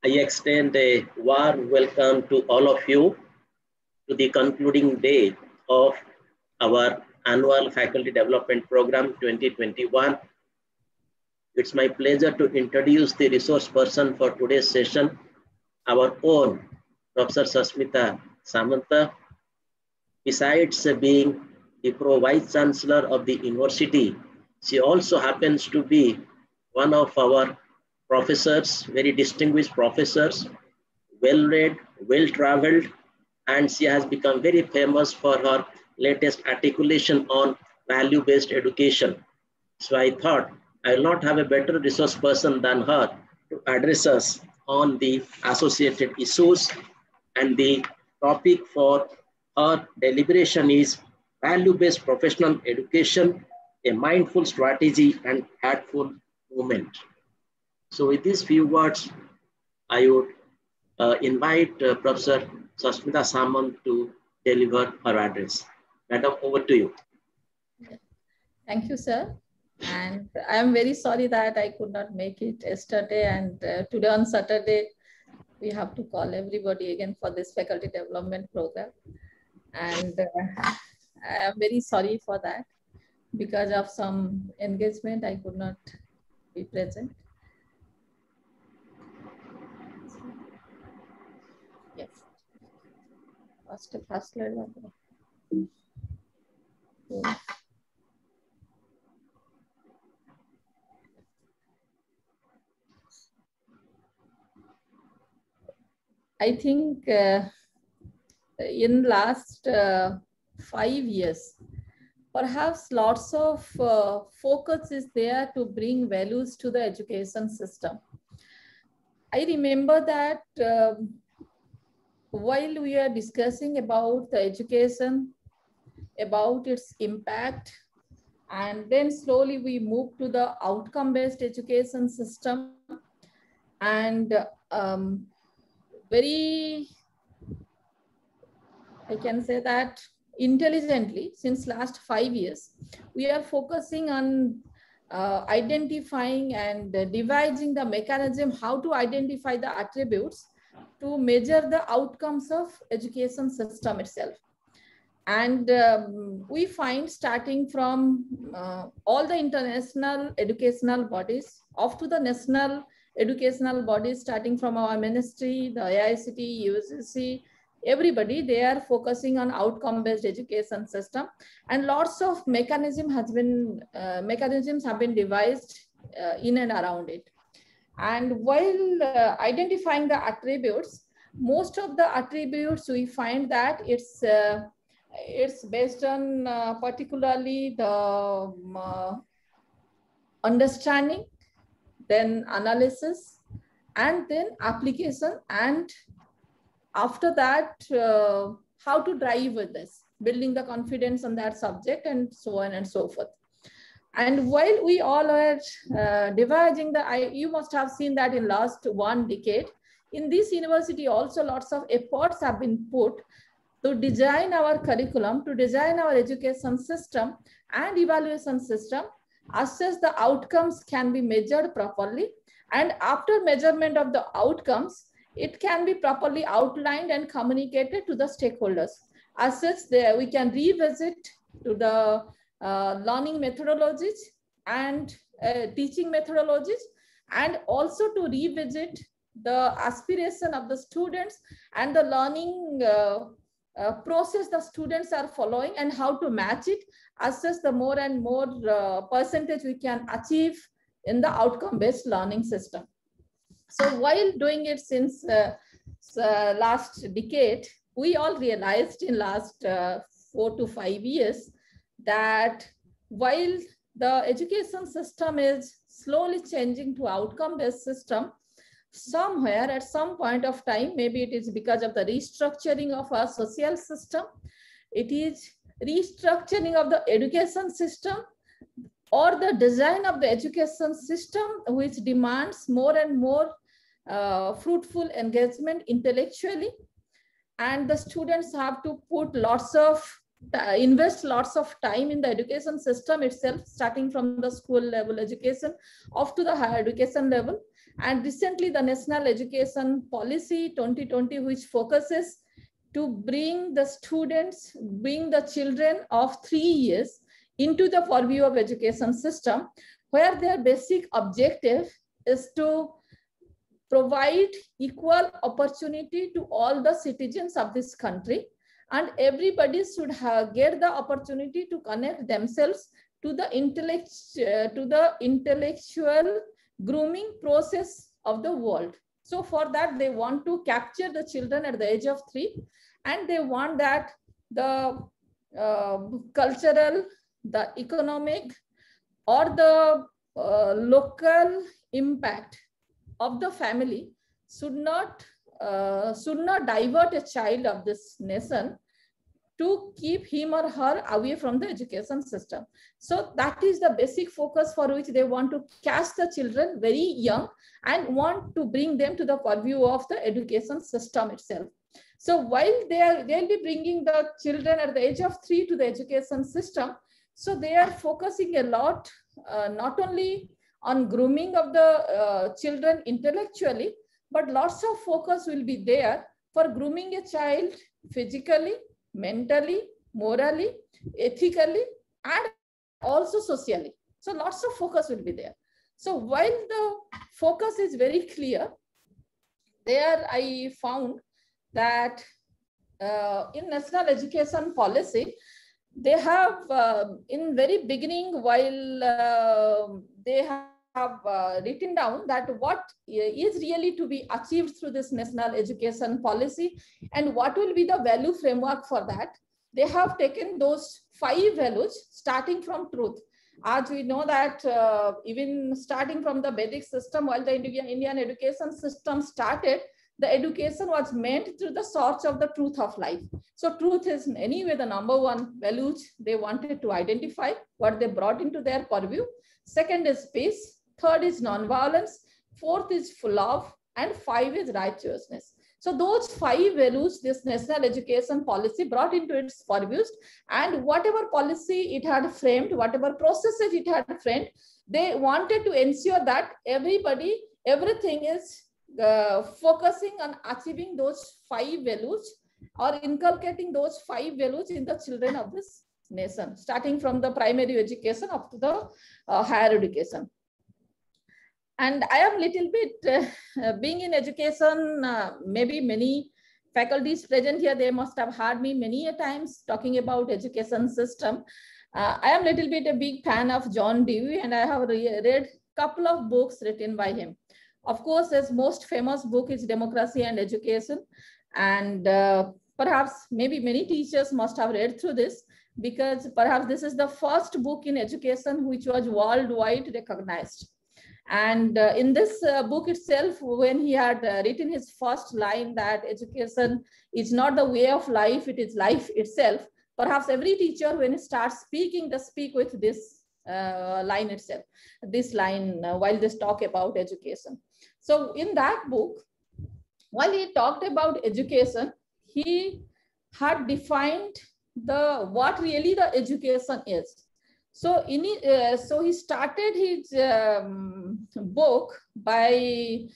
I extend a warm welcome to all of you to the concluding day of our annual Faculty Development Program 2021. It's my pleasure to introduce the resource person for today's session, our own Professor Sasmita Samanta. Besides being the Pro-Vice Chancellor of the university, she also happens to be one of our professors, very distinguished professors, well-read, well-traveled, and she has become very famous for her latest articulation on value-based education. So I thought I will not have a better resource person than her to address us on the associated issues, and the topic for her deliberation is value-based professional education, a mindful strategy and heartful movement. So with these few words, I would invite Professor Sasmita Samant to deliver her address. Madam, over to you. Thank you, sir. And I am very sorry that I could not make it yesterday, and today on Saturday, we have to call everybody again for this faculty development program. And I am very sorry for that. Because of some engagement, I could not be present. Yes. First slide. I think in last 5 years, perhaps lots of focus is there to bring values to the education system. I remember that while we are discussing about the education, about its impact, and then slowly we move to the outcome-based education system, and very, I can say that intelligently since last 5 years, we are focusing on identifying and devising the mechanism how to identify the attributes to measure the outcomes of education system itself. And we find starting from all the international educational bodies up to the national educational bodies, starting from our ministry, the AICTE, UGC, everybody, they are focusing on outcome-based education system, and lots of mechanisms have been devised in and around it. And while identifying the attributes, most of the attributes we find that it's based on particularly the understanding, then analysis, and then application, and after that, how to drive with this, building the confidence on that subject, and so on and so forth. And while we all are devising you must have seen that in last 1 decade, in this university also lots of efforts have been put to design our curriculum, to design our education system and evaluation system, as such the outcomes can be measured properly. And after measurement of the outcomes, it can be properly outlined and communicated to the stakeholders. As such, we can revisit to the learning methodologies and teaching methodologies, and also to revisit the aspiration of the students and the learning process the students are following, and how to match it. As such, the more and more percentage we can achieve in the outcome-based learning system. So while doing it since last decade, we all realized in last 4 to 5 years that while the education system is slowly changing to outcome-based system, somewhere at some point of time, maybe it is because of the restructuring of our social system, it is restructuring of the education system, or the design of the education system, which demands more and more fruitful engagement intellectually, and the students have to put lots of invest lots of time in the education system itself, starting from the school level education up to the higher education level. And recently the National Education Policy 2020, which focuses to bring the students, bring the children of 3 years into the purview of education system, where their basic objective is to provide equal opportunity to all the citizens of this country, and everybody should get the opportunity to connect themselves to the intellectual grooming process of the world. So for that, they want to capture the children at the age of 3, and they want that the cultural, the economic, or the local impact of the family should not divert a child of this nation to keep him or her away from the education system. So that is the basic focus for which they want to catch the children very young and want to bring them to the purview of the education system itself. So while they'll be bringing the children at the age of 3 to the education system, so they are focusing a lot, not only on grooming of the children intellectually, but lots of focus will be there for grooming a child physically, mentally, morally, ethically, and also socially. So lots of focus will be there. So while the focus is very clear, there I found that in National Education Policy, they have in very beginning, while they have written down that what is really to be achieved through this National Education Policy and what will be the value framework for that, they have taken those 5 values starting from truth. As we know that even starting from the Vedic system, while the Indian education system started, the education was meant through the search of the truth of life. So truth is anyway the #1 values they wanted to identify, what they brought into their purview. Second is peace. Third is non-violence. Fourth is love. And 5 is righteousness. So those 5 values this National Education Policy brought into its purviews, and whatever policy it had framed, whatever processes it had framed, they wanted to ensure that everything is focusing on achieving those 5 values or inculcating those 5 values in the children of this nation, starting from the primary education up to the higher education. And I am little bit, being in education, maybe many faculties present here, they must have heard me many a times talking about education system. I am little bit a big fan of John Dewey, and I have read couple of books written by him. Of course, his most famous book is Democracy and Education. And perhaps maybe many teachers must have read through this, because perhaps this is the first book in education which was worldwide recognized. And in this book itself, when he had written his first line that education is not the way of life, it is life itself. Perhaps every teacher, when he starts speaking, they speak with this line itself, this line while they talk about education. So in that book, while he talked about education, he had defined what really the education is. So so he started his book by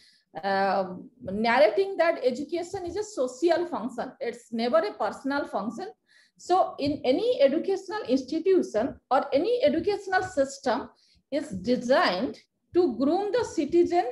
narrating that education is a social function. It's never a personal function. So in any educational institution or any educational system is designed to groom the citizen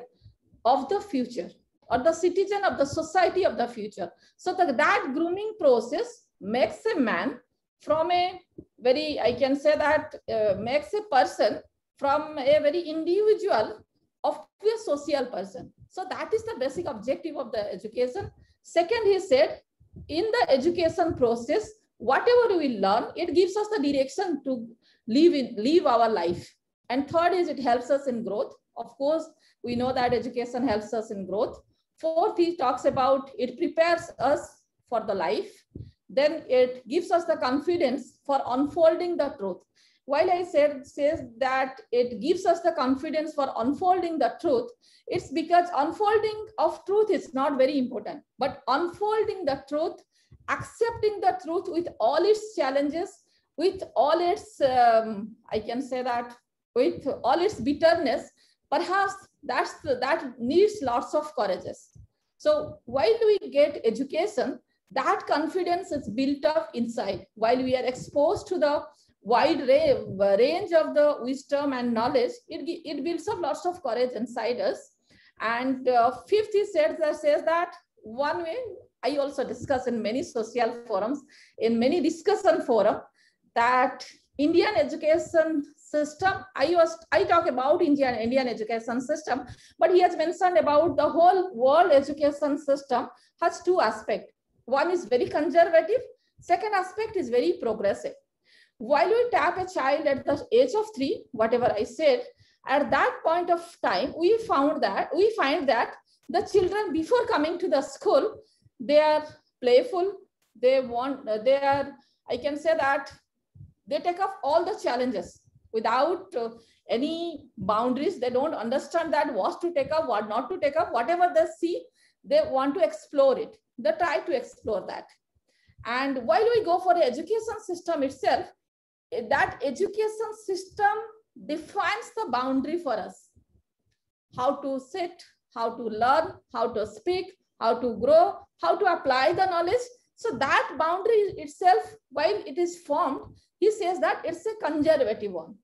of the future or the citizen of the society of the future. So that grooming process makes a man from a very, I can say that makes a person from a very individual of a social person. So that is the basic objective of the education. Second, he said, in the education process, whatever we learn, it gives us the direction to live our life. And third is it helps us in growth. Of course, we know that education helps us in growth. Fourth, he talks about it prepares us for the life. Then it gives us the confidence for unfolding the truth. While I says that it gives us the confidence for unfolding the truth, it's because unfolding of truth is not very important, but unfolding the truth accepting the truth with all its challenges, with all its, I can say that, with all its bitterness, perhaps that needs lots of courageous. So while we get education, that confidence is built up inside. While we are exposed to the wide range of the wisdom and knowledge, it builds up lots of courage inside us. And fifth, he says that one way, I also discuss in many social forums, in many discussion forums, that Indian education system, I talk about Indian education system, but he has mentioned about the whole world education system has two aspects. One is very conservative, second aspect is very progressive. While we tap a child at the age of 3, whatever I said, at that point of time, we find that the children before coming to the school, they are playful, they are, I can say that they take up all the challenges without any boundaries. They don't understand that what to take up, what not to take up, whatever they see, they want to explore it. They try to explore that. And while we go for the education system itself, that education system defines the boundary for us. How to sit, how to learn, how to speak, how to grow, how to apply the knowledge. So that boundary itself, while it is formed, he says that it's a conservative one.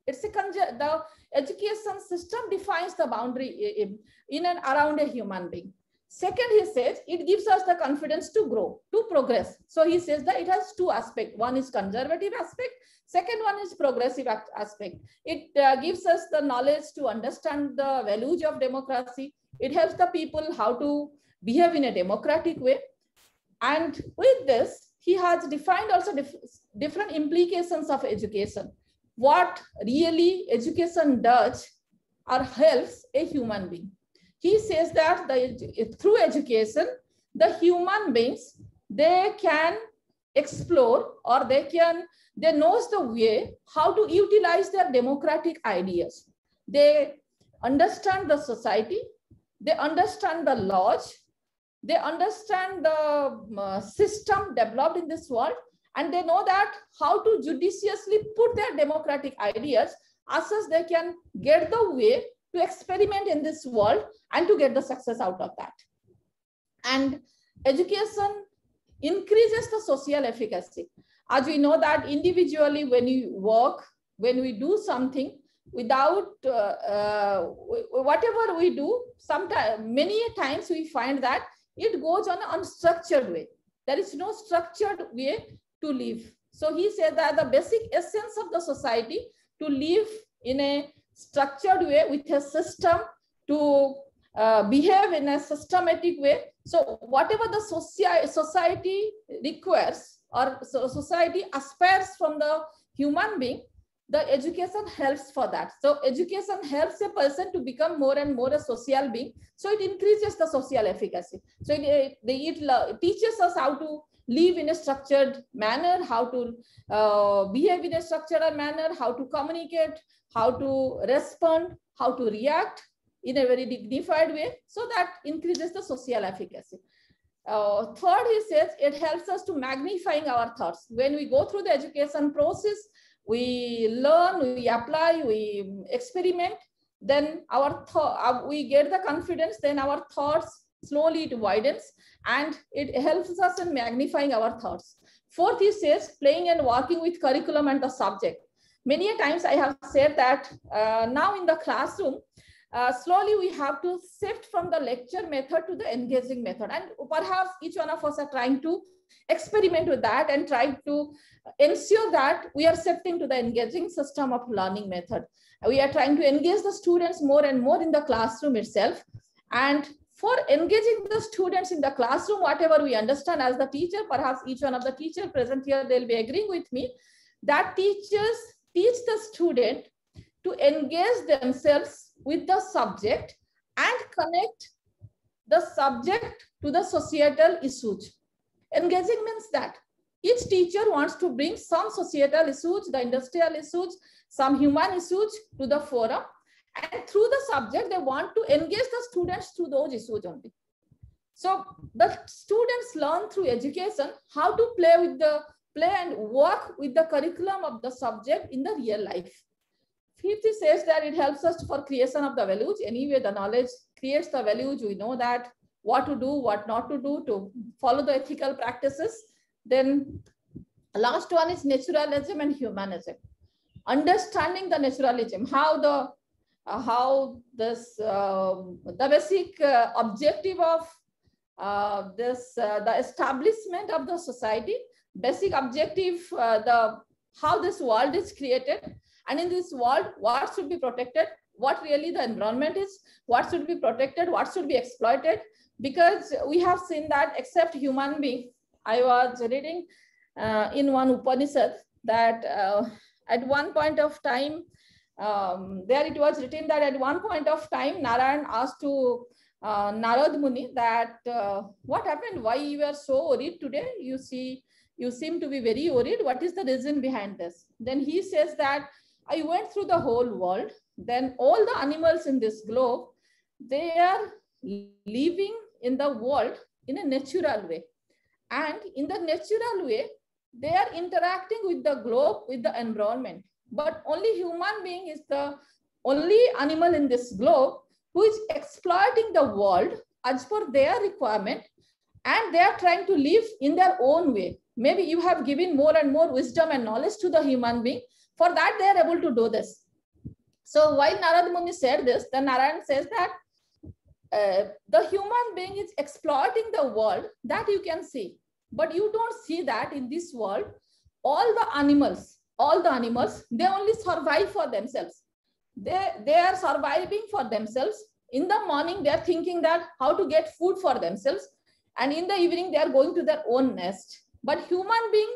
The education system defines the boundary in and around a human being. Second, he says, it gives us the confidence to grow, to progress. So he says that it has two aspects. One is conservative aspect. Second one is progressive aspect. It gives us the knowledge to understand the values of democracy. It helps the people how to behave in a democratic way. And with this, he has defined also different implications of education. What really education does or helps a human being. He says that through education, the human beings, they can explore, or they knows the way how to utilize their democratic ideas. They understand the society, they understand the laws, they understand the system developed in this world, and they know that how to judiciously put their democratic ideas as such they can get the way to experiment in this world and to get the success out of that. And education increases the social efficacy. As we know that individually, when you work, when we do something, without whatever we do, many times we find that it goes on an unstructured way. There is no structured way to live. So he said that the basic essence of the society to live in a structured way with a system, to behave in a systematic way. So whatever the society requires or society aspires from the human being, the education helps for that. So education helps a person to become more and more a social being. So it increases the social efficacy. So it teaches us how to live in a structured manner, how to behave in a structured manner, how to communicate, how to respond, how to react in a very dignified way. So that increases the social efficacy. Third, he says, it helps us to magnifying our thoughts. When we go through the education process, we learn, we apply, we experiment, then we get the confidence, then our thoughts slowly it widens and it helps us in magnifying our thoughts. Fourth, he says, playing and working with curriculum and the subject. Many a times I have said that now in the classroom, slowly we have to shift from the lecture method to the engaging method. And perhaps each one of us are trying to experiment with that and try to ensure that we are shifting to the engaging system of learning method. We are trying to engage the students more and more in the classroom itself. And for engaging the students in the classroom, whatever we understand as the teacher, perhaps each one of the teachers present here, they'll be agreeing with me, that teachers teach the student to engage themselves with the subject and connect the subject to the societal issues. Engaging means that each teacher wants to bring some societal issues, the industrial issues, some human issues to the forum. And through the subject, they want to engage the students through those issues only. So the students learn through education how to play and work with the curriculum of the subject in the real life. Fifth, he says that it helps us for creation of the values. Anyway, the knowledge creates the values. We know that what to do, what not to do, to follow the ethical practices. Then last one is naturalism and humanism. Understanding the naturalism, the basic objective of the establishment of the society, basic objective, how this world is created, and in this world, what should be protected, what really the environment is, what should be protected, what should be exploited. Because we have seen that except human being, I was reading in one Upanishad that at one point of time, there it was written that at one point of time, Narayan asked to Narad Muni that what happened, why you are so worried today? You seem to be very worried. What is the reason behind this? Then he says that I went through the whole world. Then all the animals in this globe, they are living in the world in a natural way. And in the natural way, they are interacting with the globe, with the environment. But only human being is the only animal in this globe who is exploiting the world as per their requirement, and they are trying to live in their own way. Maybe you have given more and more wisdom and knowledge to the human being. For that, they are able to do this. So while Narad Muni said this, then Narayan says that the human being is exploiting the world, that you can see. But you don't see that in this world. All the animals, they only survive for themselves. They are surviving for themselves. In the morning, they are thinking that how to get food for themselves. And in the evening, they are going to their own nest. But human being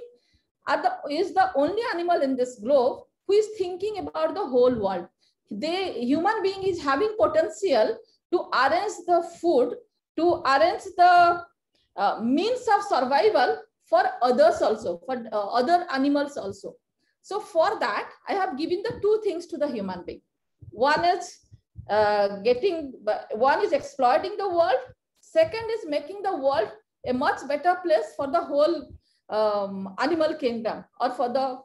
is the only animal in this globe who is thinking about the whole world. Human being is having potential to arrange the food, to arrange the means of survival for others also, for other animals also. So for that, I have given the two things to the human being. One is exploiting the world. Second is making the world a much better place for the whole animal kingdom, or for the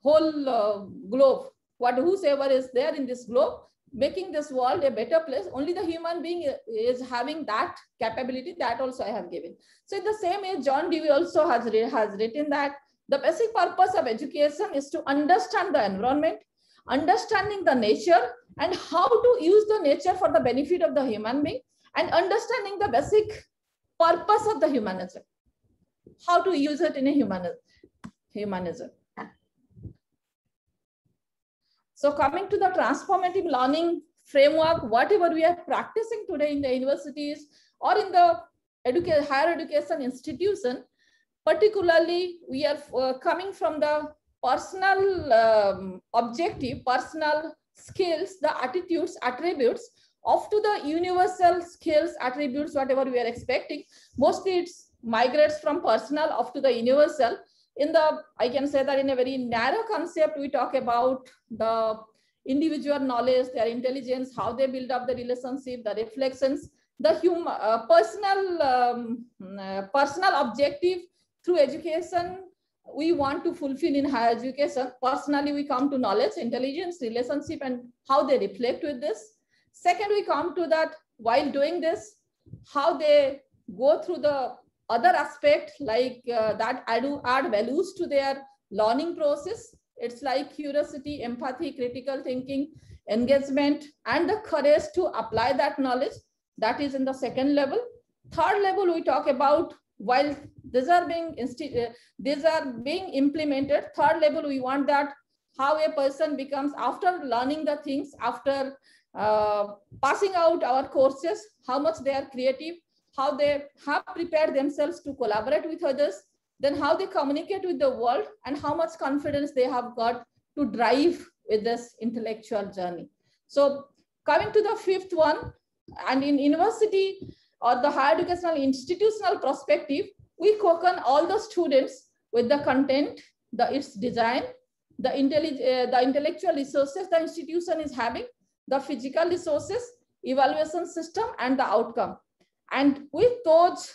whole globe. Whosoever is there in this globe, making this world a better place. Only the human being is having that capability. That also I have given. So in the same way, John Dewey also has written that the basic purpose of education is to understand the environment, understanding the nature, and how to use the nature for the benefit of the human being, and understanding the basic purpose of the humanism, how to use it in a humanism. So coming to the transformative learning framework, whatever we are practicing today in the universities or in the higher education institution, particularly we are coming from the personal objective, personal skills, the attitudes, attributes, up to the universal skills, attributes, whatever we are expecting. Mostly it's migrates from personal up to the universal. I can say that in a very narrow concept, we talk about the individual knowledge, their intelligence, how they build up the relationship, the reflections, the personal objective through education we want to fulfill in higher education. Personally, we come to knowledge, intelligence, relationship, and how they reflect with this. Second, we come to that while doing this, how they go through the other aspect, like that add values to their learning process. It's like curiosity, empathy, critical thinking, engagement, and the courage to apply that knowledge. That is in the second level. Third level, we talk about while these are being implemented. Third level, we want that how a person becomes, after learning the things, after passing out our courses, how much they are creative, how they have prepared themselves to collaborate with others, then how they communicate with the world, and how much confidence they have got to drive with this intellectual journey. So coming to the fifth one, and in university or the higher educational institutional perspective, we cocoon all the students with the content, its design, the intellectual resources the institution is having, the physical resources, evaluation system, and the outcome. And with those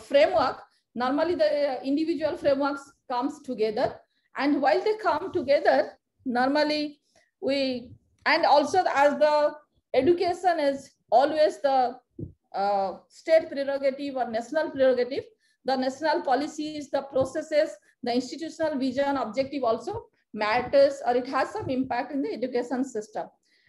framework, normally the individual frameworks comes together. And while they come together, normally and also as the education is always the state prerogative or national prerogative, the national policies, the processes, the institutional vision, objective also matters, or it has some impact in the education system.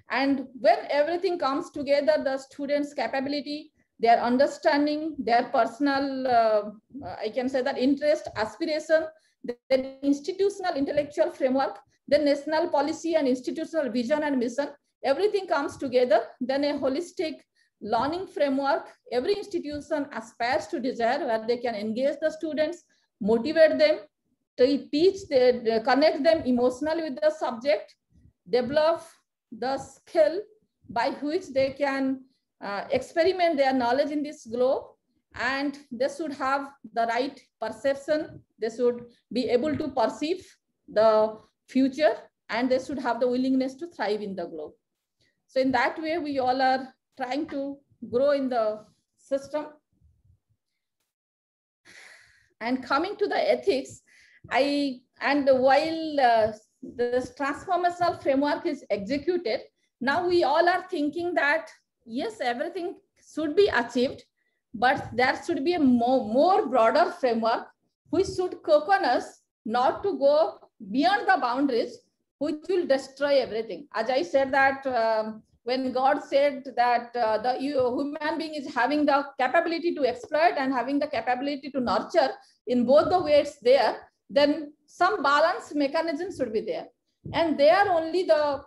And when everything comes together, the students' capability, their understanding, their personal, I can say that interest, aspiration, the institutional intellectual framework, the national policy and institutional vision and mission, everything comes together, then a holistic learning framework, every institution aspires to desire, where they can engage the students, motivate them, to teach, connect them emotionally with the subject, develop the skill by which they can experiment their knowledge in this globe, and they should have the right perception, they should be able to perceive the future, and they should have the willingness to thrive in the globe. So in that way, we all are trying to grow in the system. And coming to the ethics, while this transformational framework is executed, now we all are thinking that, yes, everything should be achieved, but there should be a more broader framework which should cocoon us not to go beyond the boundaries, which will destroy everything. As I said that when God said that the human being is having the capability to exploit and having the capability to nurture, in both the ways there, then some balance mechanism should be there. And there only the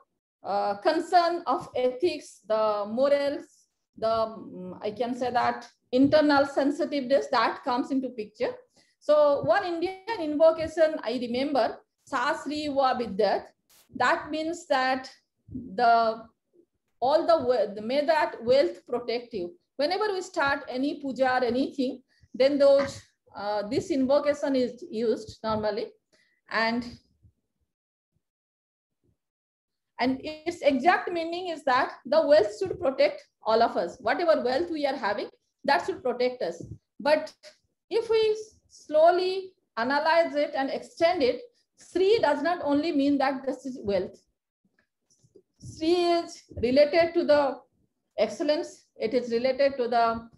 concern of ethics, the morals, the, I can say that internal sensitiveness, that comes into picture. So one Indian invocation I remember, Sasri wa Vidyat, that means that may that wealth protect you. Whenever we start any puja or anything, then this invocation is used normally, and its exact meaning is that the wealth should protect all of us. Whatever wealth we are having, that should protect us. But if we slowly analyze it and extend it, Sri does not only mean that this is wealth. Sri is related to the excellence. It is related to the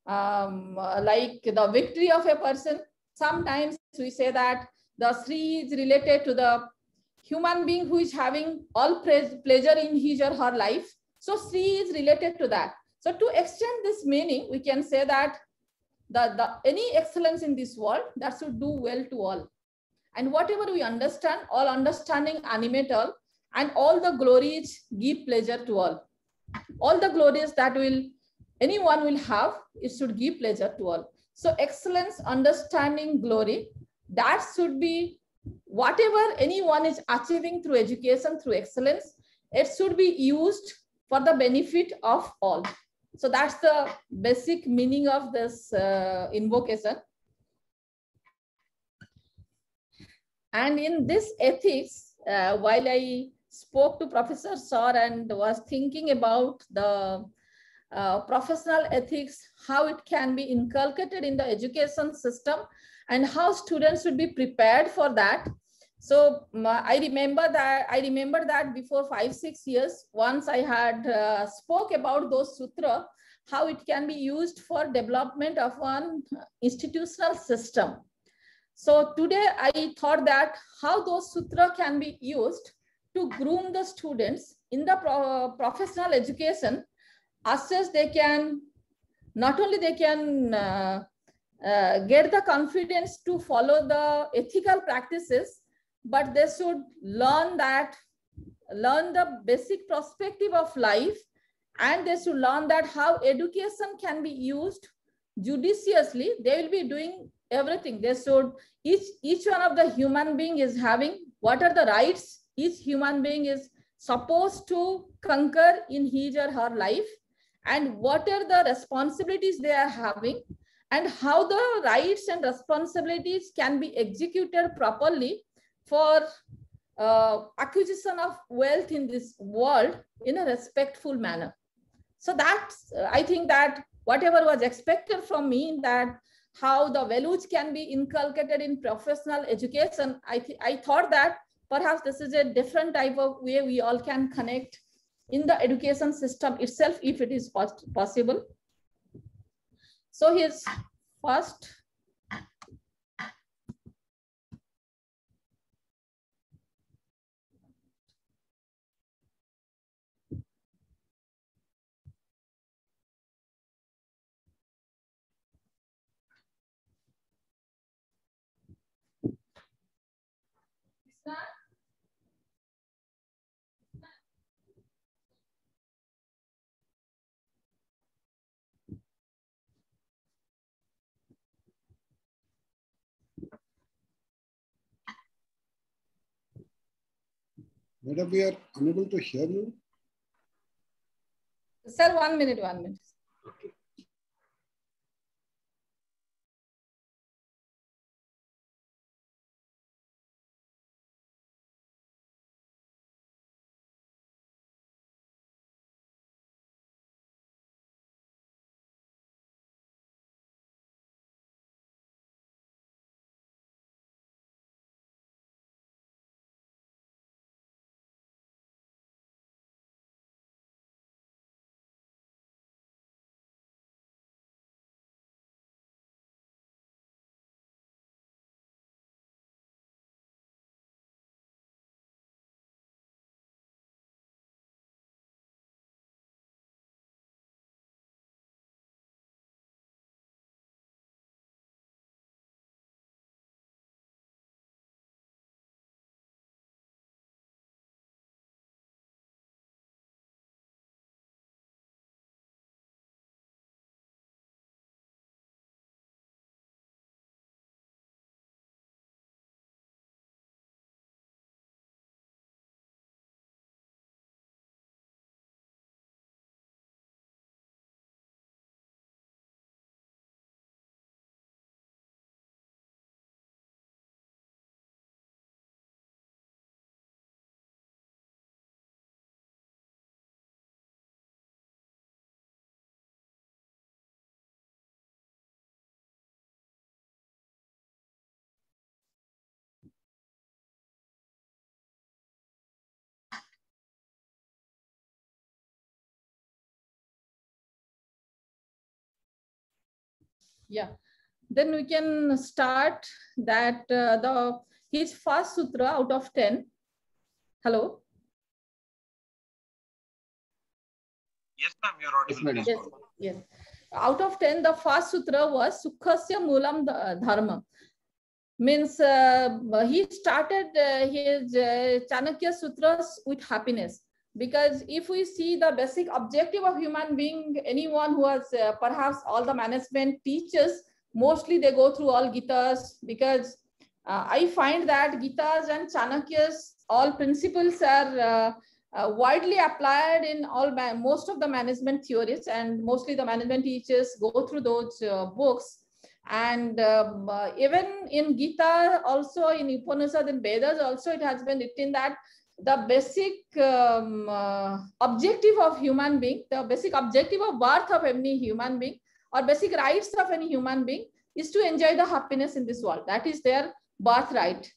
like the victory of a person. Sometimes we say that the Sri is related to the human being who is having all pleasure in his or her life. So Sri is related to that. So to extend this meaning, we can say that any excellence in this world, that should do well to all. And whatever we understand, all understanding animate all, and all the glories give pleasure to all. All the glories that anyone will have, it should give pleasure to all. So excellence, understanding, glory, that should be whatever anyone is achieving through education, through excellence, it should be used for the benefit of all. So that's the basic meaning of this invocation. And in this ethics, while I spoke to Professor Saur and was thinking about the professional ethics, how it can be inculcated in the education system and how students should be prepared for that. So I remember that before 5-6 years, once I had spoke about those sutra, how it can be used for development of one institutional system. So today I thought that how those sutra can be used to groom the students in the professional education, as such they can, not only they can get the confidence to follow the ethical practices, but they should learn the basic perspective of life, and they should learn that how education can be used judiciously. They will be doing everything. They should, each one of the human being is having, what are the rights each human being is supposed to conquer in his or her life, and what are the responsibilities they are having, and how the rights and responsibilities can be executed properly for acquisition of wealth in this world in a respectful manner. So that's, I think that whatever was expected from me, that how the values can be inculcated in professional education, I thought that perhaps this is a different type of way we all can connect in the education system itself, if it is possible. So his first Madam, we are unable to hear you. Sir, 1 minute. Okay. Yeah, then we can start that his first sutra out of 10. Hello. Yes, ma'am, you're audible. Yes. Out of 10, the first sutra was Sukhasya Moolam Dharma. Means he started his Chanakya Sutras with happiness. Because if we see the basic objective of human being, anyone who has perhaps all the management teachers, mostly they go through all Gitas, because I find that Gitas and Chanakyas, all principles are widely applied in most of the management theories, and mostly the management teachers go through those books. And even in Gita, also in Upanishad and Vedas, also it has been written that the basic objective of human being, the basic objective of birth of any human being, or basic rights of any human being, is to enjoy the happiness in this world. That is their birthright.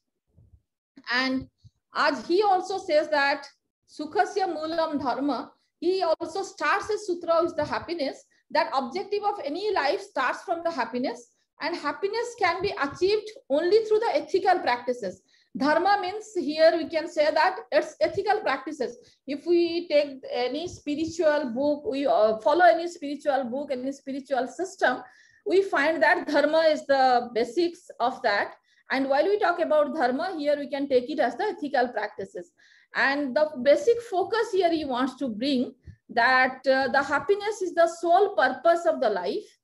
And as he also says that Sukhasya Moolam Dharma, he also starts his sutra with the happiness. That objective of any life starts from the happiness, and happiness can be achieved only through the ethical practices. Dharma means here we can say that it's ethical practices. If we take any spiritual book, we follow any spiritual book, any spiritual system, we find that dharma is the basics of that. And while we talk about dharma, here we can take it as the ethical practices. And the basic focus here he wants to bring that the happiness is the sole purpose of the life,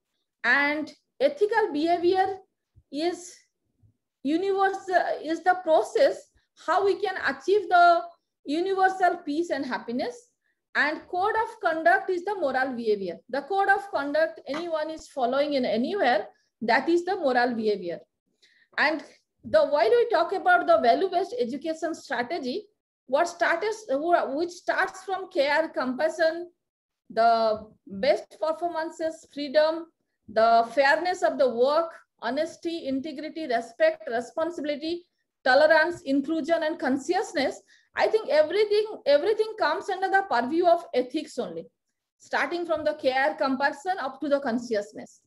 and ethical behavior is the process how we can achieve the universal peace and happiness. And code of conduct is the moral behavior. The code of conduct anyone is following in anywhere, that is the moral behavior. And while we talk about the value-based education strategy, which starts from care, compassion, the best performances, freedom, the fairness of the work, honesty, integrity, respect, responsibility, tolerance, inclusion, and consciousness. I think everything comes under the purview of ethics only, starting from the care, compassion, up to the consciousness.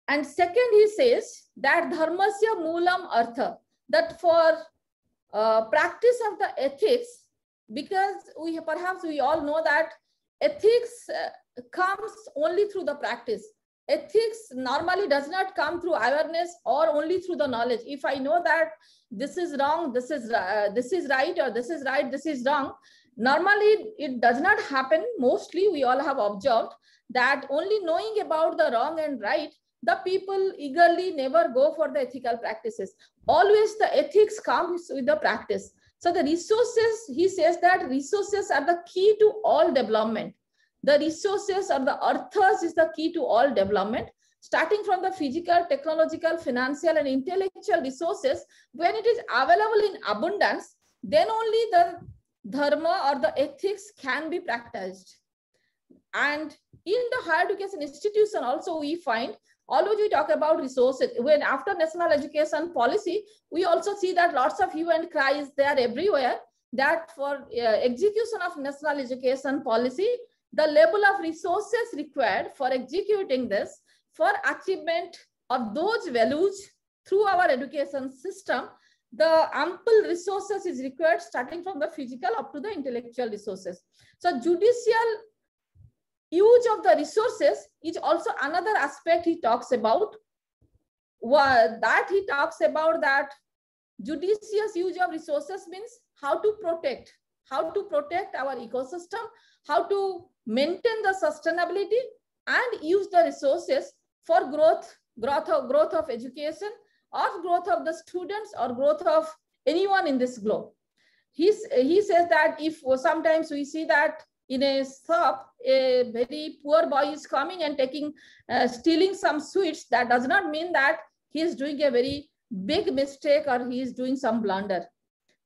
And second, he says that dharmasya moolam artha, that for practice of the ethics, because perhaps we all know that ethics comes only through the practice. Ethics normally does not come through awareness or only through the knowledge. If I know that this is wrong, this is right, or this is right, this is wrong, normally it does not happen. Mostly we all have observed that only knowing about the wrong and right, the people eagerly never go for the ethical practices. Always the ethics comes with the practice. So the resources, he says that resources are the key to all development. The resources or the arthas is the key to all development, starting from the physical, technological, financial, and intellectual resources. When it is available in abundance, then only the dharma or the ethics can be practiced. And in the higher education institution also we find, always we talk about resources. When after national education policy, we also see that lots of hue and cry is there everywhere, that for execution of national education policy, the level of resources required for executing this, for achievement of those values through our education system, the ample resources is required, starting from the physical up to the intellectual resources. So judicial use of the resources is also another aspect he talks about. That he talks about that judicious use of resources means how to protect our ecosystem, how to maintain the sustainability and use the resources for growth of education, or growth of the students, or growth of anyone in this globe. He says that if sometimes we see that in a shop, a very poor boy is coming and stealing some sweets, that does not mean that he is doing a very big mistake or he is doing some blunder.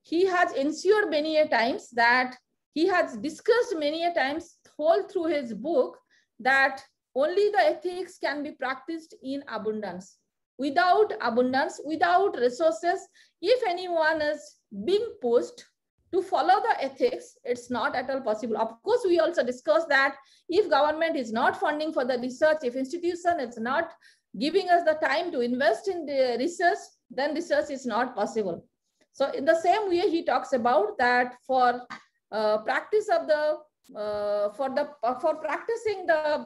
He has ensured many a times, that he has discussed many a times whole through his book, that only the ethics can be practiced in abundance. Without abundance, without resources, if anyone is being pushed to follow the ethics, it's not at all possible. Of course, we also discussed that if government is not funding for the research, if institution is not giving us the time to invest in the research, then research is not possible. So in the same way, he talks about that for practice of the for practicing the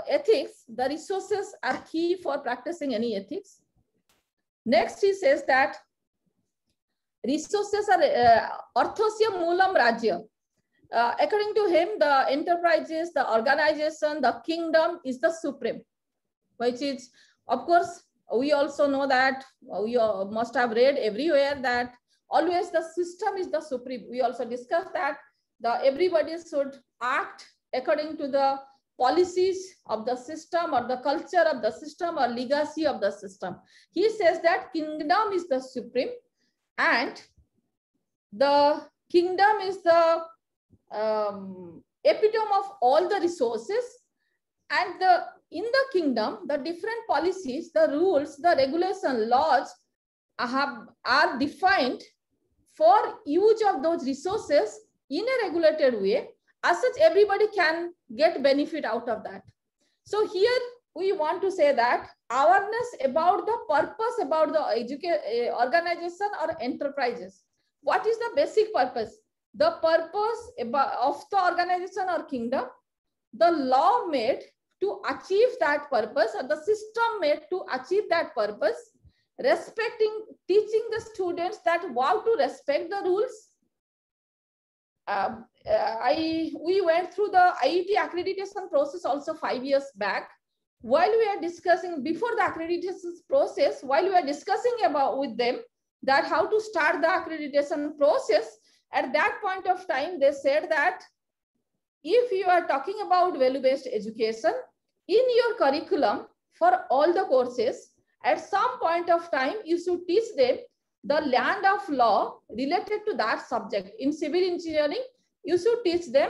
ethics, the resources are key for practicing any ethics. Next, he says that resources are arthasya moolam rajya. According to him, the enterprises, the organization, the kingdom is the supreme, which is, of course, we also know that we must have read everywhere that always the system is the supreme. We also discussed that everybody should act according to the policies of the system, or the culture of the system, or legacy of the system. He says that kingdom is the supreme, and the kingdom is the epitome of all the resources, and in the kingdom, the different policies, the rules, the regulation, laws are defined for use of those resources in a regulated way. As such, everybody can get benefit out of that. So here we want to say that awareness about the purpose about the organization or enterprises. What is the basic purpose? The purpose of the organization or kingdom, the law made to achieve that purpose, or the system made to achieve that purpose, respecting, teaching the students that how to respect the rules. We went through the IET accreditation process also 5 years back. While we are discussing, before the accreditation process, while we are discussing about with them that how to start the accreditation process, at that point of time, they said that if you are talking about value-based education, in your curriculum for all the courses, at some point of time, you should teach them the land of law related to that subject. In civil engineering, you should teach them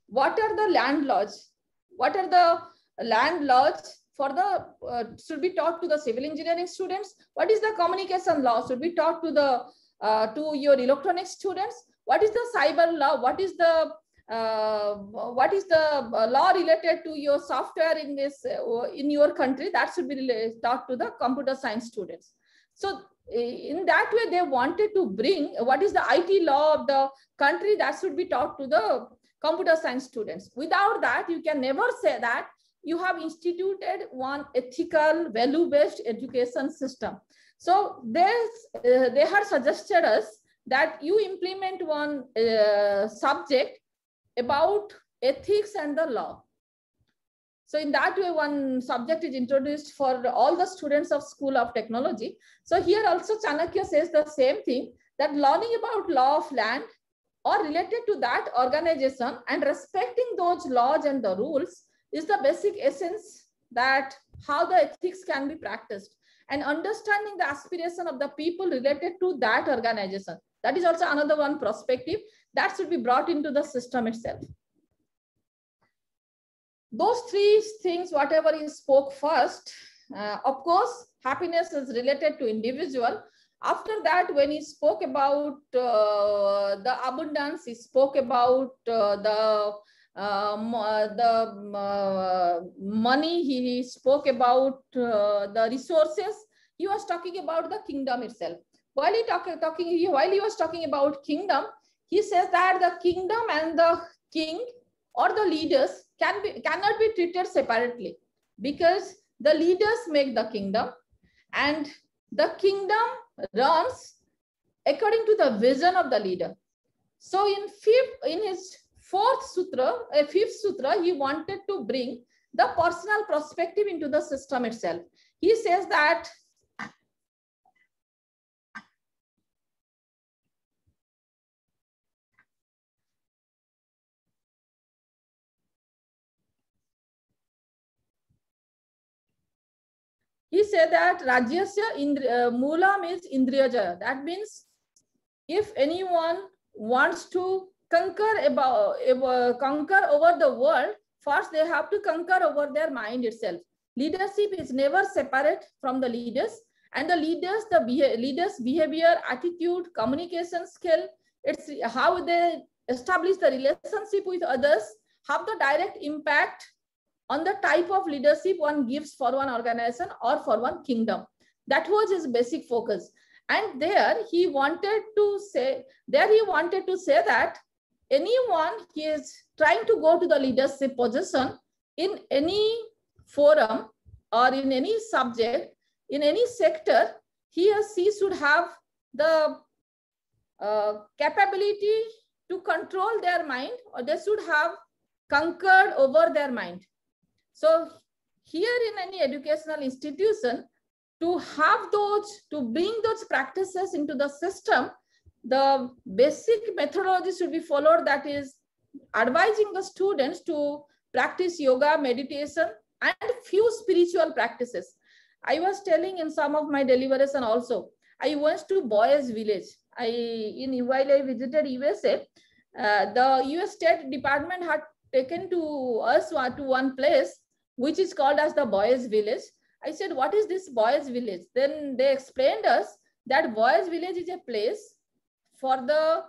what are the land laws? What are the land laws for the, should be taught to the civil engineering students? What is the communication law? Should be taught to the, to your electronics students? What is the cyber law? What is the law related to your software in this, in your country? That should be taught to the computer science students. So in that way, they wanted to bring what is the IT law of the country that should be taught to the computer science students. Without that, you can never say that you have instituted one ethical, value-based education system. So they had suggested us that you implement one subject about ethics and the law. So in that way, one subject is introduced for all the students of School of Technology. So here also Chanakya says the same thing, that learning about law of land or related to that organization and respecting those laws and the rules is the basic essence that how the ethics can be practiced, and understanding the aspiration of the people related to that organization. That is also another one perspective that should be brought into the system itself. Those three things, whatever he spoke first, of course, happiness is related to individual. After that, when he spoke about the abundance, he spoke about the money, he spoke about the resources. He was talking about the kingdom itself. While he was talking about kingdom, he says that the kingdom and the king or the leaders cannot be treated separately, because the leaders make the kingdom and the kingdom runs according to the vision of the leader. So in his fifth sutra, he wanted to bring the personal perspective into the system itself. He says that Rajyasya Mula means Indriyaja. That means if anyone wants to conquer over the world, first they have to conquer over their mind itself. Leadership is never separate from the leaders, and the leaders' behavior, attitude, communication skill, it's how they establish the relationship with others, have the direct impact on the type of leadership one gives for one organization or for one kingdom. That was his basic focus. And there he wanted to say that anyone he is trying to go to the leadership position in any forum or in any subject, in any sector, he or she should have the capability to control their mind, or they should have conquered over their mind. So here in any educational institution, to bring those practices into the system, the basic methodology should be followed, that is advising the students to practice yoga, meditation, and few spiritual practices. I was telling in some of my deliberation also, I went to Boys Village. While I visited USA, the US State Department had taken to us to one place which is called as the Boys Village. I said, what is this Boys Village? Then they explained us that Boys Village is a place for the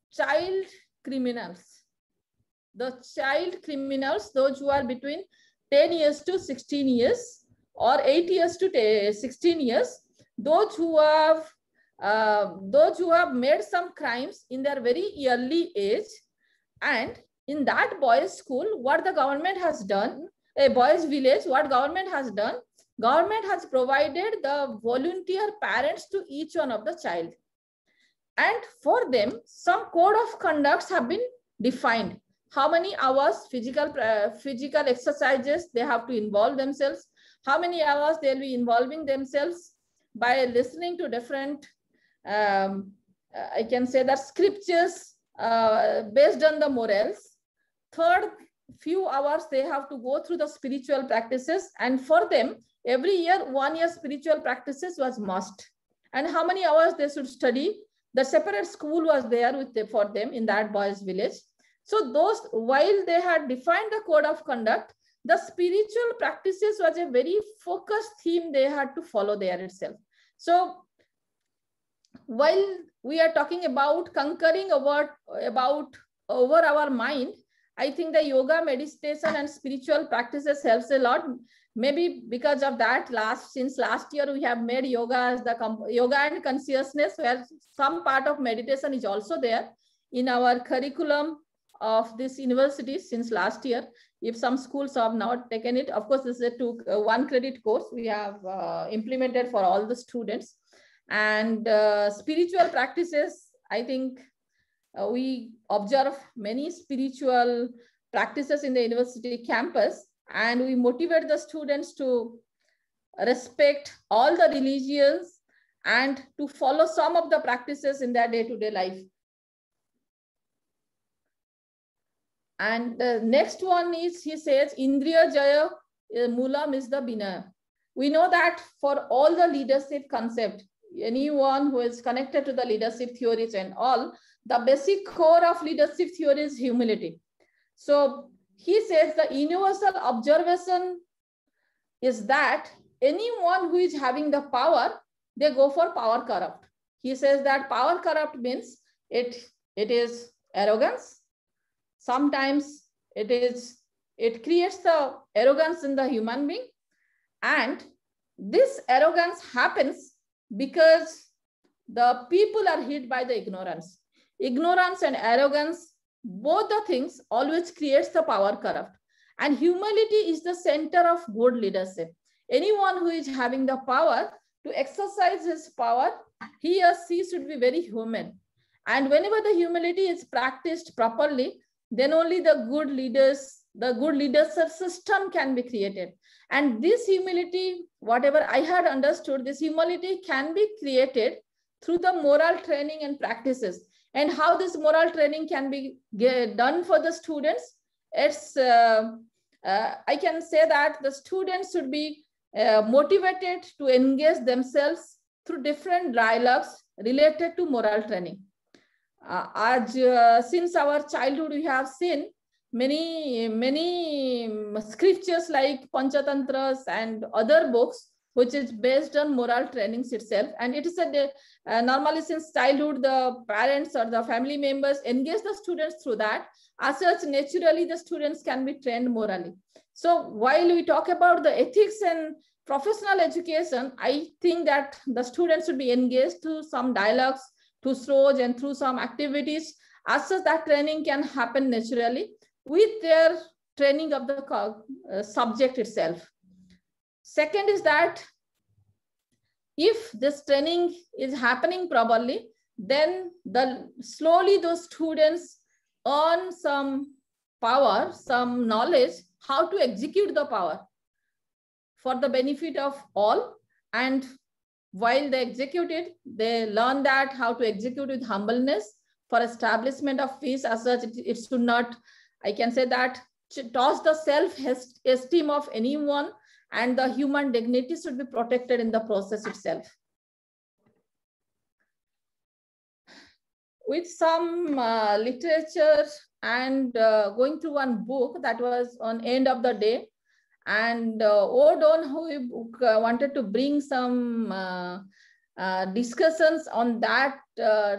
child criminals. The child criminals, those who are between 10 years to 16 years or 8 years to 16 years, those who have made some crimes in their very early age. And in that boys' school, what the government has done, a boys' village, what government has done, government has provided the volunteer parents to each one of the child. And for them, some code of conducts have been defined. How many hours physical exercises they have to involve themselves, how many hours they'll be involving themselves by listening to different, I can say that scriptures based on the morals. Third, few hours they have to go through the spiritual practices, and for them every year 1 year spiritual practices was must. And how many hours they should study, the separate school was there for them in that boys' village. So those, while they had defined the code of conduct, the spiritual practices was a very focused theme they had to follow there itself. So while we are talking about conquering over our mind, I think the yoga, meditation, and spiritual practices helps a lot. Maybe because of that, since last year we have made yoga as the yoga and consciousness, where some part of meditation is also there in our curriculum of this university since last year. If some schools have not taken it, of course, this is a 1 credit course we have implemented for all the students. And spiritual practices, I think we observe many spiritual practices in the university campus, and we motivate the students to respect all the religions and to follow some of the practices in their day-to-day life. And the next one is, he says, Indriya Jaya Moolam is the Binaya. We know that for all the leadership concept, anyone who is connected to the leadership theories and all, the basic core of leadership theory is humility. So he says the universal observation is that anyone who is having the power, they go for power corrupt. He says that power corrupt means it is arrogance. Sometimes it creates the arrogance in the human being. And this arrogance happens because the people are hit by the ignorance. Ignorance and arrogance, both the things always creates the power corrupt. And humility is the center of good leadership. Anyone who is having the power to exercise his power, he or she should be very human. And whenever the humility is practiced properly, then only the good leadership system can be created. And this humility, whatever I had understood, this humility can be created through the moral training and practices. And how this moral training can be done for the students, it's I can say that the students should be motivated to engage themselves through different dialogues related to moral training. Since our childhood, we have seen many scriptures like Panchatantras and other books, which is based on moral trainings itself. And it is normally since childhood, the parents or the family members engage the students through that. As such, naturally, the students can be trained morally. So while we talk about the ethics and professional education, I think that the students should be engaged through some dialogues, through shows and through some activities. As such, that training can happen naturally with their training of the subject itself. Second is that if this training is happening properly, then slowly those students earn some power, some knowledge, how to execute the power for the benefit of all. And while they execute it, they learn that how to execute with humbleness for establishment of peace. As such, it should not, I can say that, toss the self-esteem of anyone, and the human dignity should be protected in the process itself. With some literature and going through one book that was on end of the day, and O'Don, who wanted to bring some discussions on that,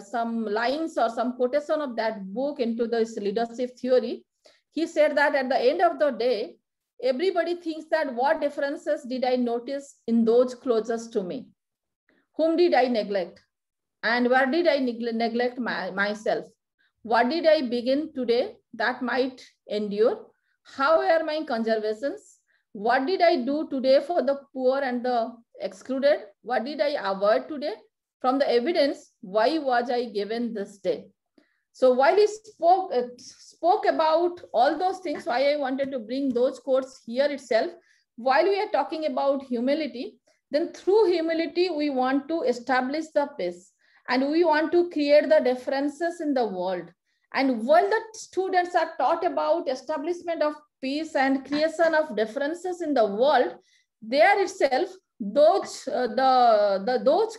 some lines or some quotation of that book into this leadership theory. He said that at the end of the day, everybody thinks that what differences did I notice in those closest to me? Whom did I neglect? And where did I neglect myself? What did I begin today that might endure? How were my conservations? What did I do today for the poor and the excluded? What did I avoid today? From the evidence, why was I given this day? So while he spoke about all those things, why I wanted to bring those quotes here itself, while we are talking about humility, then through humility, we want to establish the peace, and we want to create the differences in the world. And while the students are taught about establishment of peace and creation of differences in the world, there itself, those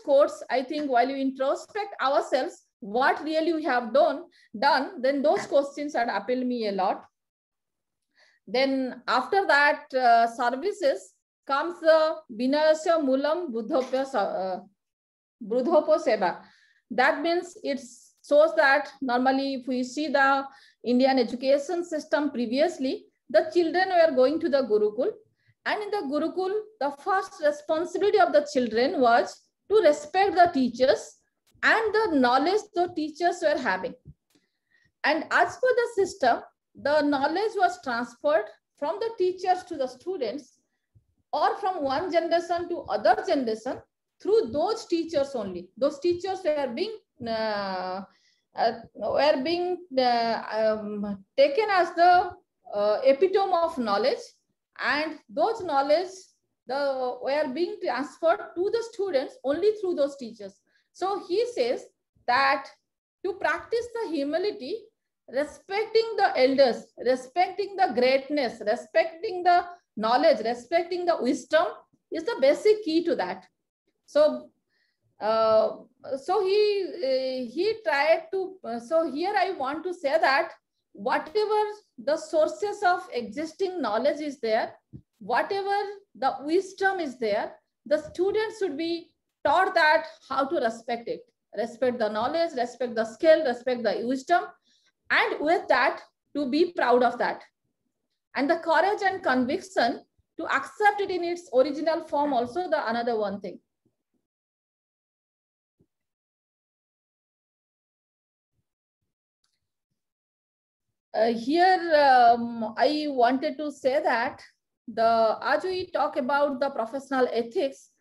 quotes, I think while we introspect ourselves, what really we have done, then those questions had appealed me a lot. Then after that services comes the Vinayasya Mulam Buddhopo Seva. That means it shows that normally if we see the Indian education system previously, the children were going to the Gurukul, and in the Gurukul, the first responsibility of the children was to respect the teachers and the knowledge the teachers were having. And as per the system, the knowledge was transferred from the teachers to the students, or from one generation to other generation through those teachers only. Those teachers were being taken as the epitome of knowledge, and those knowledge were being transferred to the students only through those teachers. So he says that to practice the humility, respecting the elders, respecting the greatness, respecting the knowledge, respecting the wisdom is the basic key to that. So, he tried to, so here I want to say that whatever the sources of existing knowledge is there, whatever the wisdom is there, the students should be taught that how to respect it, respect the knowledge, respect the skill, respect the wisdom, and with that, to be proud of that. And the courage and conviction to accept it in its original form also the another one thing. Here, I wanted to say that as we talk about the professional ethics,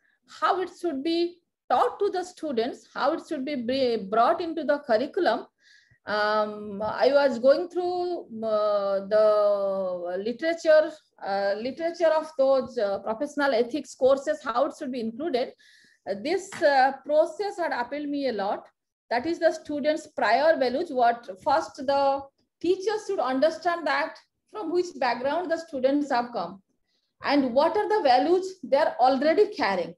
how it should be taught to the students, how it should be brought into the curriculum. I was going through the literature of those professional ethics courses, how it should be included. This process had appealed me a lot. That is the students' prior values. What first the teachers should understand that from which background the students have come, and what are the values they are already carrying.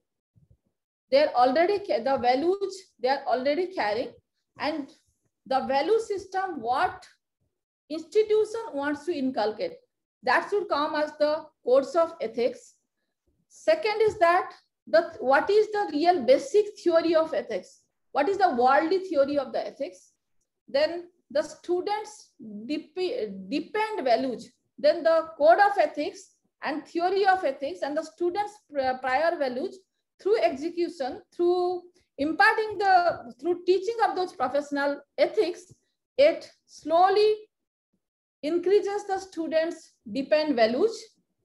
The values they are already carrying, and the value system what institution wants to inculcate. That should come as the codes of ethics. Second is that what is the real basic theory of ethics? What is the worldly theory of the ethics? Then the students depend values. Then the code of ethics and theory of ethics and the students' prior values through execution, through imparting through teaching of those professional ethics, it slowly increases the students' depend values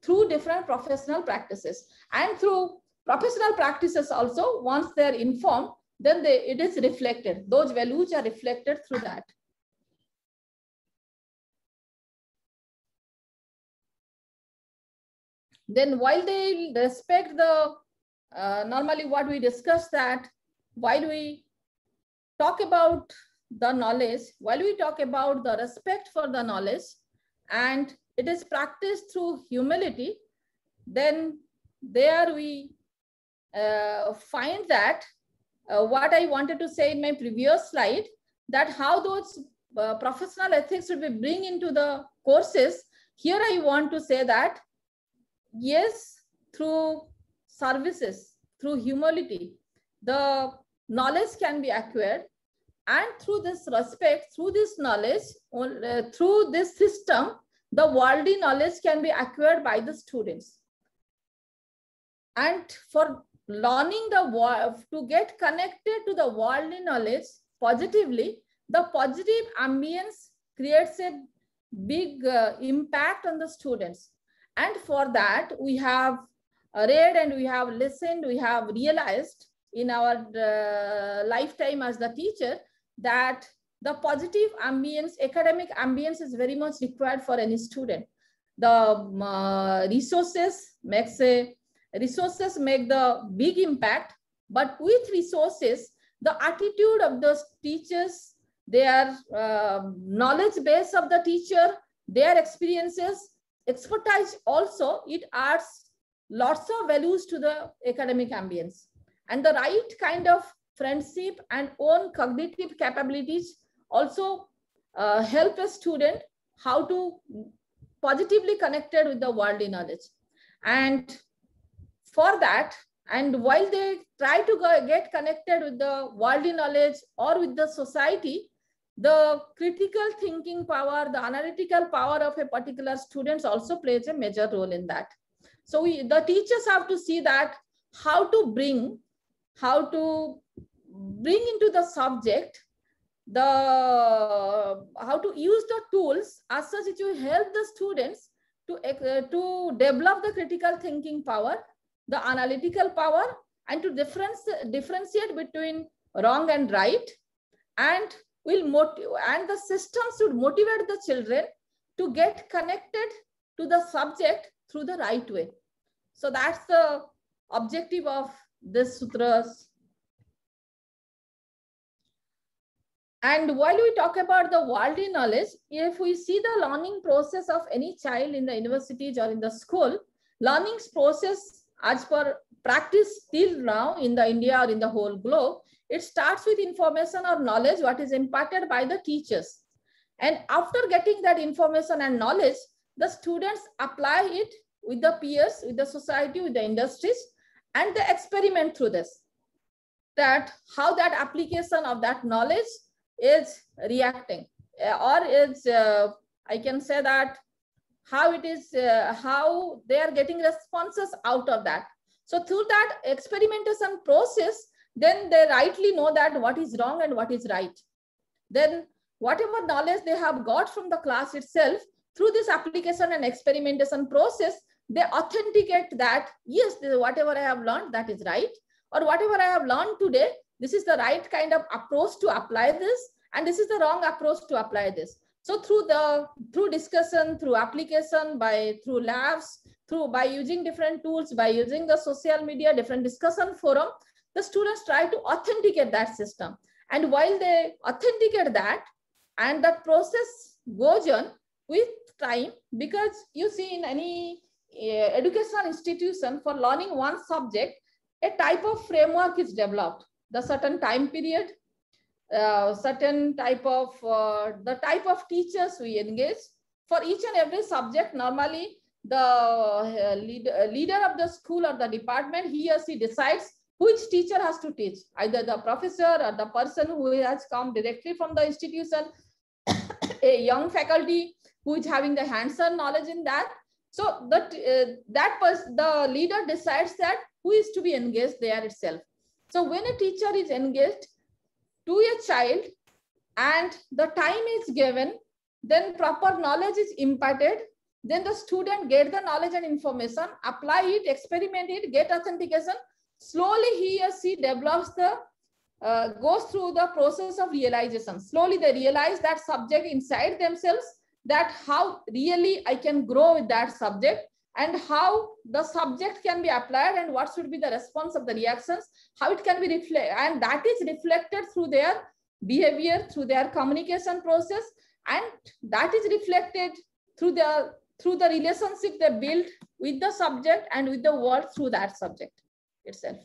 through different professional practices. And through professional practices also, once they're informed, then it is reflected. Those values are reflected through that. Then while they respect the, normally what we discuss that, while we talk about the knowledge, while we talk about the respect for the knowledge, and it is practiced through humility, then there we find that what I wanted to say in my previous slide, that how those professional ethics should be bring into the courses. Here I want to say that, yes, through services, through humility, the knowledge can be acquired, and through this respect, through this knowledge, through this system, the worldly knowledge can be acquired by the students. And for learning the world, to get connected to the worldly knowledge positively, the positive ambience creates a big impact on the students. And for that, we have read and we have listened, we have realized in our lifetime as the teacher that the positive ambience, academic ambience is very much required for any student. The resources make the big impact, but with resources, the attitude of those teachers, their knowledge base of the teacher, their experiences, expertise also, it adds lots of values to the academic ambience. And the right kind of friendship, and own cognitive capabilities also help a student how to positively connected with the worldly knowledge. And for that, and while they try to get connected with the worldly knowledge or with the society, the critical thinking power, the analytical power of a particular student also plays a major role in that. So the teachers have to see that how to bring into the subject how to use the tools as such it will help the students to develop the critical thinking power, the analytical power, and to differentiate between wrong and right, and the system should motivate the children to get connected to the subject through the right way. So that's the objective of this sutras. And while we talk about the worldly knowledge, if we see the learning process of any child in the universities or in the school, learning process as per practice till now in the India or in the whole globe, it starts with information or knowledge what is imparted by the teachers. And after getting that information and knowledge, the students apply it with the peers, with the society, with the industries, and they experiment through this. That how that application of that knowledge is reacting, or is I can say that how it is, how they are getting responses out of that. So through that experimentation process, then they rightly know that what is wrong and what is right. Then whatever knowledge they have got from the class itself, through this application and experimentation process, they authenticate that, yes, whatever I have learned, that is right. Or whatever I have learned today, this is the right kind of approach to apply this, and this is the wrong approach to apply this. So through discussion, through application, through labs, by using different tools, by using the social media, different discussion forum, the students try to authenticate that system. And while they authenticate that, and that process goes on with time, because you see in any educational institution for learning one subject, a type of framework is developed. The certain time period, certain type of the type of teachers we engage for each and every subject. Normally, the leader of the school or the department, he or she decides which teacher has to teach, either the professor or the person who has come directly from the institution, a young faculty who is having the hands-on knowledge in that. So the leader decides that who is to be engaged there itself. So when a teacher is engaged to a child and the time is given, then proper knowledge is imparted, then the student get the knowledge and information, apply it, experiment it, get authentication. Slowly he or she develops goes through the process of realization. Slowly they realize that subject inside themselves, that how really I can grow with that subject, and how the subject can be applied, and what should be the response of the reactions, how it can be reflected, and that is reflected through their behavior, through their communication process, and that is reflected through the relationship they build with the subject and with the world through that subject itself.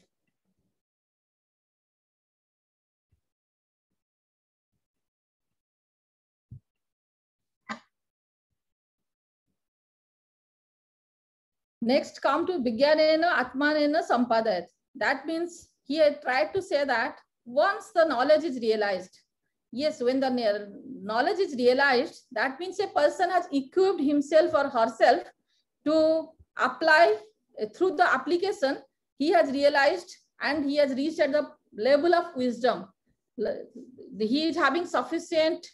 Next, come to Vijnanena Atmanena Sampadayat. That means he had tried to say that once the knowledge is realized, yes, when the knowledge is realized, that means a person has equipped himself or herself to apply through the application. He has realized and he has reached at the level of wisdom. He is having sufficient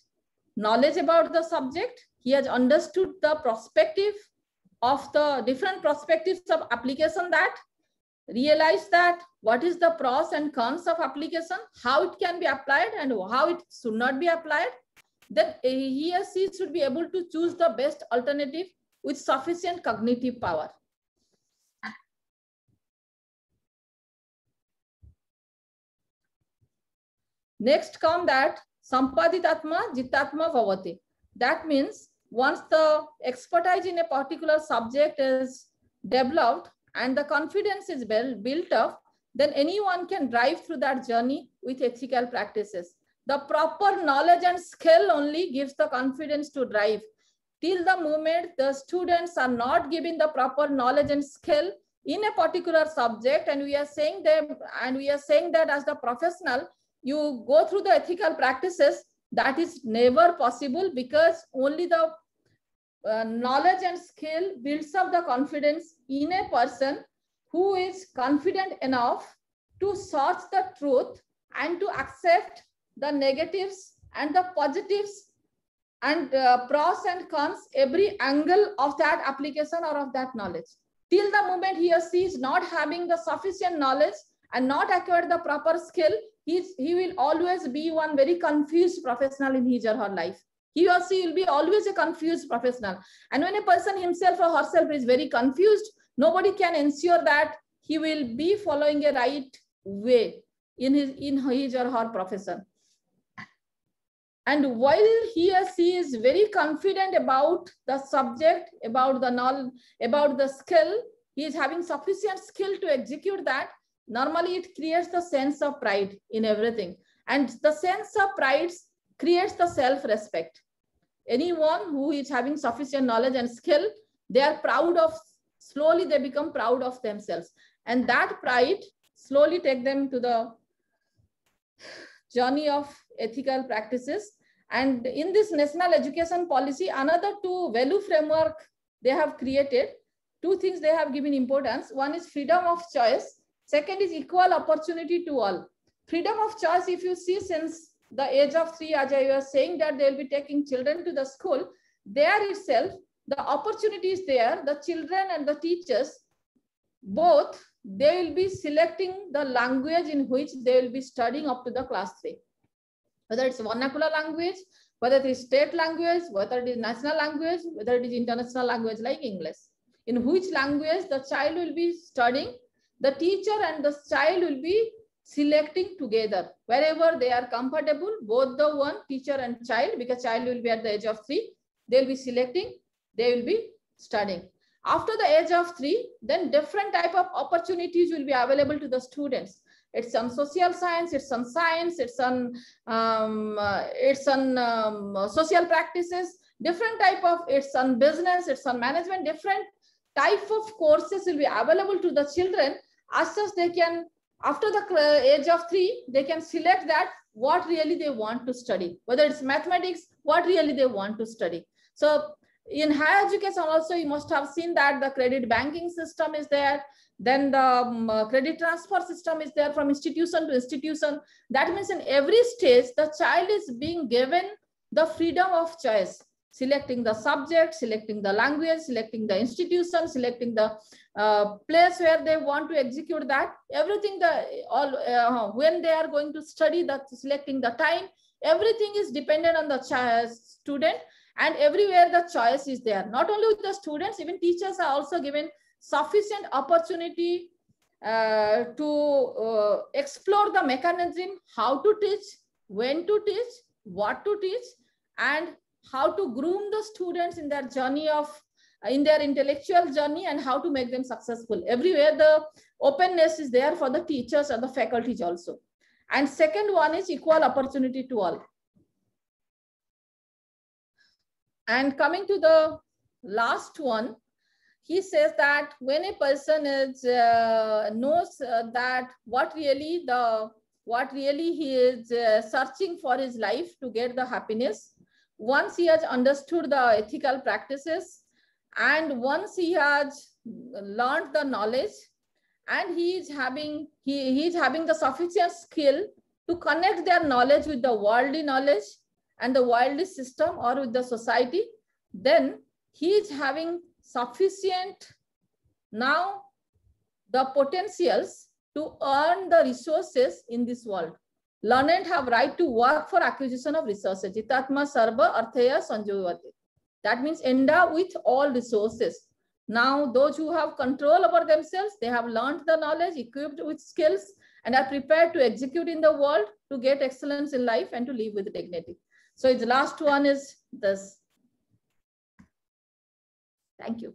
knowledge about the subject. He has understood the perspective of the different perspectives of application, that realize that what is the pros and cons of application, how it can be applied and how it should not be applied. Then he or she should be able to choose the best alternative with sufficient cognitive power. Next come that Sampaditatma Jitatma Bhavati. That means once the expertise in a particular subject is developed and the confidence is built up, then anyone can drive through that journey with ethical practices. The proper knowledge and skill only gives the confidence to drive. Till the moment the students are not given the proper knowledge and skill in a particular subject, and we are saying that as the professional, you go through the ethical practices, that is never possible, because only the knowledge and skill builds up the confidence in a person who is confident enough to search the truth and to accept the negatives and the positives and pros and cons, every angle of that application or of that knowledge. Till the moment he or she is not having the sufficient knowledge and not acquired the proper skill, he will always be one very confused professional in his or her life. He or she will be always a confused professional. And when a person himself or herself is very confused, nobody can ensure that he will be following a right way in his or her profession. And while he or she is very confident about the subject, about the knowledge, about the skill, he is having sufficient skill to execute that, normally it creates the sense of pride in everything. And the sense of pride creates the self-respect. Anyone who is having sufficient knowledge and skill, they are proud of, slowly they become proud of themselves. And that pride slowly takes them to the journey of ethical practices. And in this national education policy, another two value framework they have created. Two things they have given importance. One is freedom of choice. Second is equal opportunity to all. Freedom of choice, if you see, since the age of 3, as I was saying, that they will be taking children to the school, there itself, the opportunity is there. The children and the teachers, both, they will be selecting the language in which they will be studying up to the class 3. Whether it's vernacular language, whether it is state language, whether it is national language, whether it is international language like English. In which language the child will be studying, the teacher and the child will be selecting together. Wherever they are comfortable, both the one, teacher and child, because child will be at the age of 3, they will be selecting, they will be studying. After the age of 3, then different type of opportunities will be available to the students. It's on social science, it's on science, it's on social practices, different type of, it's on business, it's on management, different type of courses will be available to the children. As such, they can, after the age of 3, they can select that what really they want to study, whether it's mathematics, what really they want to study. So in higher education also, you must have seen that the credit banking system is there. Then the credit transfer system is there from institution to institution. That means in every stage, the child is being given the freedom of choice, selecting the subject, selecting the language, selecting the institution, selecting the place where they want to execute that. Everything, when they are going to study, that selecting the time, everything is dependent on the student, and everywhere the choice is there. Not only with the students, even teachers are also given sufficient opportunity to explore the mechanism, how to teach, when to teach, what to teach, and how to groom the students in their journey of, in their intellectual journey, and how to make them successful. Everywhere the openness is there for the teachers and the faculties also. And second one is equal opportunity to all. And coming to the last one, he says that when a person is knows that what really he is searching for his life to get the happiness, once he has understood the ethical practices, and once he has learned the knowledge, and he is having the sufficient skill to connect their knowledge with the worldly knowledge and the worldly system or with the society, then he is having sufficient now the potentials to earn the resources in this world. Learned have right to work for acquisition of resources. Jitatma sarva arthaya sanjovate. That means endow with all resources. Now those who have control over themselves, they have learned the knowledge, equipped with skills, and are prepared to execute in the world to get excellence in life and to live with dignity. So the last one is this. Thank you.